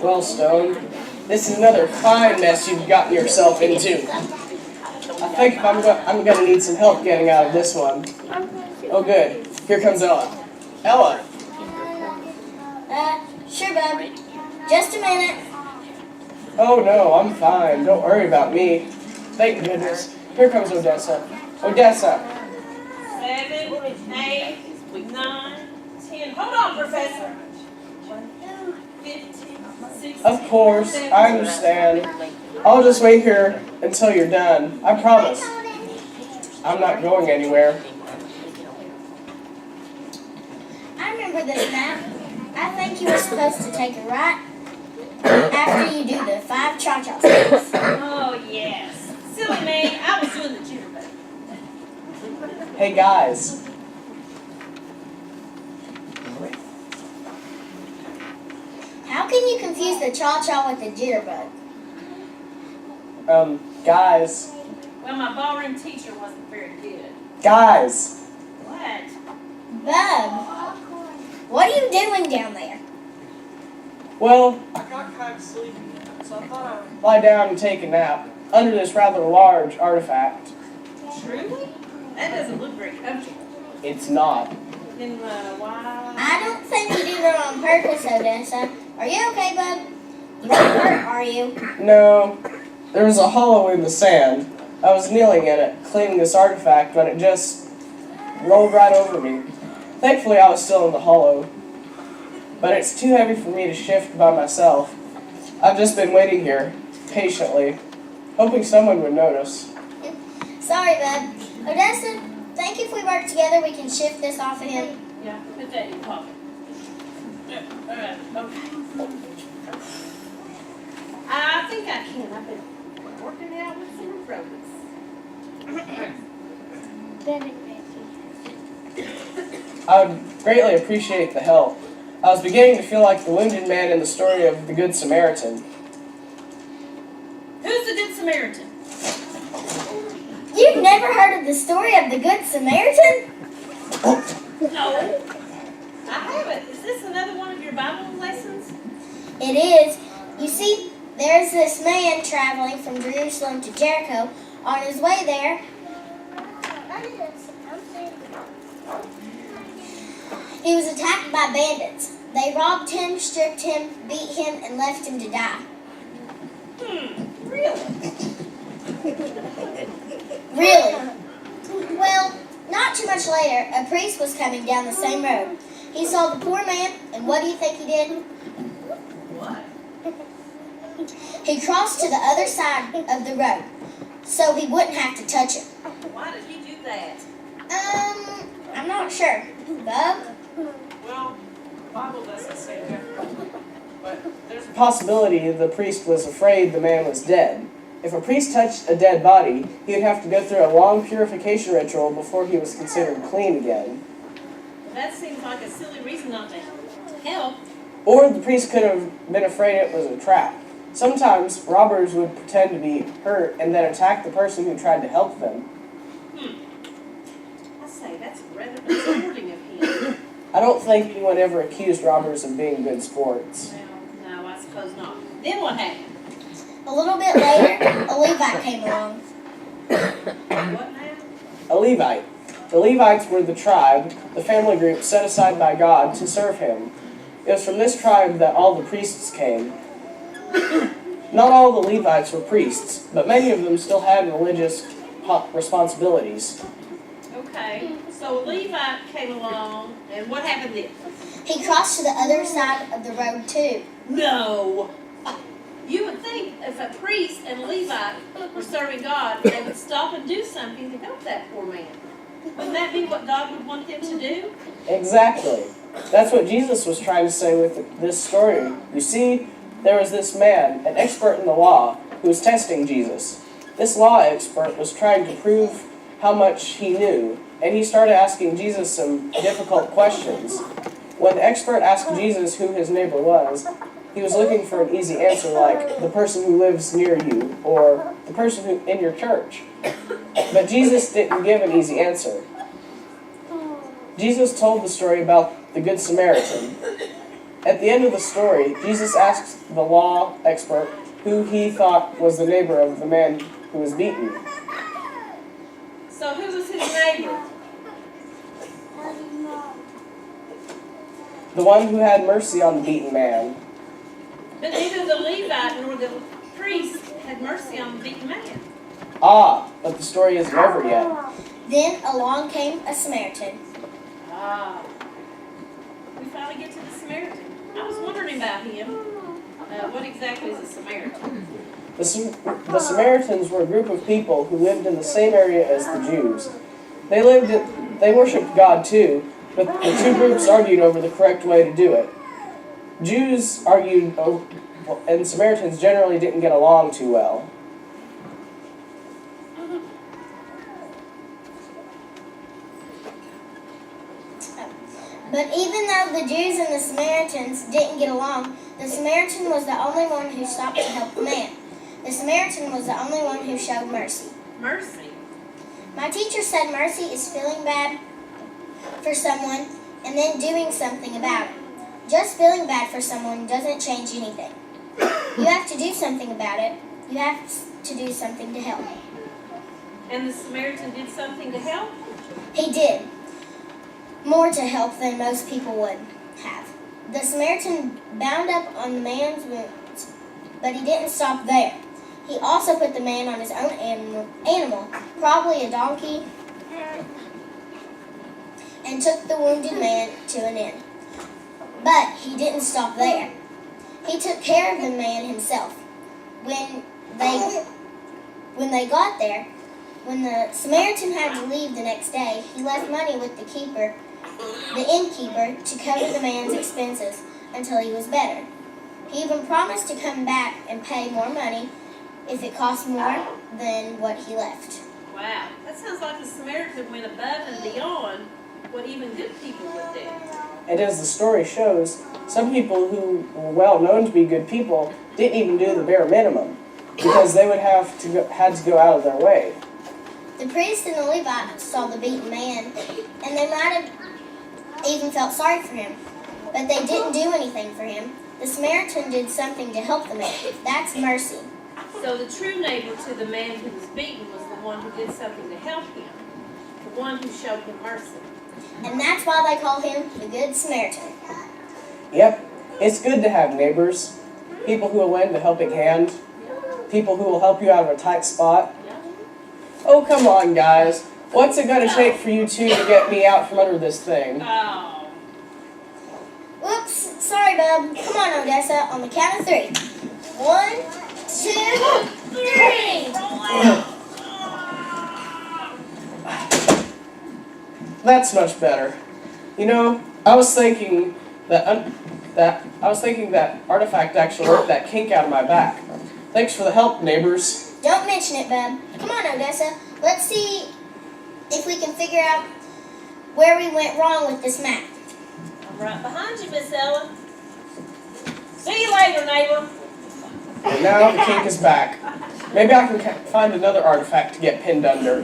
Well, Stone, this is another fine mess you've gotten yourself into. I think I'm going to need some help getting out of this one. Oh, good. Here comes Ella. Ella! Sure, bub. Just a minute. Oh, no, I'm fine. Don't worry about me. Thank goodness. Here comes Odessa. Odessa! 7, 8, 9, 10. Hold on, Professor. 15, 16. Of course, I understand. I'll just wait here until you're done. I promise. I'm not going anywhere. I remember this map. I think you were supposed to take a right after you do the 5 cha-cha steps. Oh, yes. Silly me. I was doing the jitterbug. Hey, guys. How can you confuse the cha-cha with the jitterbug? Guys. Well, my ballroom teacher wasn't very good. Guys. What? Bub, what are you doing down there? Well, I got kind of sleepy, so I thought I'd lie down and take a nap under this rather large artifact. Truly? That doesn't look very comfortable. It's not. Then why? I don't think you do that on purpose, Odessa. Are you okay, bub? You don't hurt, are you? No. There was a hollow in the sand. I was kneeling in it, cleaning this artifact, when it just rolled right over me. Thankfully, I was still in the hollow. But it's too heavy for me to shift by myself. I've just been waiting here, patiently, hoping someone would notice. Sorry, bub. Odessa, think if we work together we can shift this off of him? Yeah, put that in your pocket. Yeah, all right, okay. I think I can. I've been working out with some aerobics. I would greatly appreciate the help. I was beginning to feel like the wounded man in the story of the Good Samaritan. Who's the Good Samaritan? You've never heard of the story of the Good Samaritan? No. I haven't. Is this another one of your Bible lessons? It is. You see, there's this man traveling from Jerusalem to Jericho. On his way there, he was attacked by bandits. They robbed him, stripped him, beat him, and left him to die. Really? Really? Well, not too much later, a priest was coming down the same road. He saw the poor man, and what do you think he did? What? He crossed to the other side of the road, so he wouldn't have to touch him. Why did he do that? I'm not sure. Bub? Well, the Bible doesn't say different, but there's a possibility the priest was afraid the man was dead. If a priest touched a dead body, he would have to go through a long purification ritual before he was considered clean again. That seems like a silly reason not to help. Or the priest could have been afraid it was a trap. Sometimes robbers would pretend to be hurt and then attack the person who tried to help them. I say, that's rather unsporting of him. I don't think anyone ever accused robbers of being good sports. Well, no, I suppose not. Then what happened? A little bit later, a Levite came along. What now? A Levite. The Levites were the tribe, the family group set aside by God to serve him. It was from this tribe that all the priests came. Not all the Levites were priests, but many of them still had religious responsibilities. Okay, so a Levite came along, and what happened then? He crossed to the other side of the road, too. No! You would think if a priest and a Levite were serving God, they would stop and do something to help that poor man. Wouldn't that be what God would want them to do? Exactly. That's what Jesus was trying to say with this story. You see, there was this man, an expert in the law, who was testing Jesus. This law expert was trying to prove how much he knew, and he started asking Jesus some difficult questions. When the expert asked Jesus who his neighbor was, he was looking for an easy answer like, the person who lives near you, or the person who in your church. But Jesus didn't give an easy answer. Jesus told the story about the Good Samaritan. At the end of the story, Jesus asked the law expert who he thought was the neighbor of the man who was beaten. So who was his neighbor? The one who had mercy on the beaten man. But neither the Levite nor the priest had mercy on the beaten man. Ah, but the story isn't over yet. Then along came a Samaritan. Ah. We finally get to the Samaritan. I was wondering about him. What exactly is a Samaritan? The Samaritans were a group of people who lived in the same area as the Jews. They worshipped God too, but the two groups argued over the correct way to do it. Jews argued, and Samaritans generally didn't get along too well. But even though the Jews and the Samaritans didn't get along, the Samaritan was the only one who stopped to help the man. The Samaritan was the only one who showed mercy. Mercy. My teacher said mercy is feeling bad for someone and then doing something about it. Just feeling bad for someone doesn't change anything. You have to do something about it. You have to do something to help. And the Samaritan did something to help? He did. More to help than most people would have. The Samaritan bound up on the man's wounds, but he didn't stop there. He also put the man on his own animal, probably a donkey, and took the wounded man to an inn. But he didn't stop there. He took care of the man himself. When they got there, when the Samaritan had to leave the next day, he left money with the innkeeper, to cover the man's expenses until he was better. He even promised to come back and pay more money if it cost more than what he left. Wow, that sounds like the Samaritan went above and beyond what even good people would do. And as the story shows, some people who were well known to be good people didn't even do the bare minimum because they would had to go out of their way. The priest and the Levite saw the beaten man, and they might have even felt sorry for him, but they didn't do anything for him. The Samaritan did something to help the man. That's mercy. So the true neighbor to the man who was beaten was the one who did something to help him, the one who showed him mercy. And that's why they call him the Good Samaritan. Yep, it's good to have neighbors, people who will lend a helping hand, people who will help you out of a tight spot. Oh, come on, guys. What's it going to take for you two to get me out from under this thing? Oh. Whoops, sorry, bub. Come on, Odessa, on the count of 3. 1, 2, 3. That's much better. You know, I was thinking that artifact actually worked that kink out of my back. Thanks for the help, neighbors. Don't mention it, bub. Come on, Odessa. Let's see if we can figure out where we went wrong with this map. I'm right behind you, Miss Ella. See you later, neighbor. And now the kink is back. Maybe I can find another artifact to get pinned under.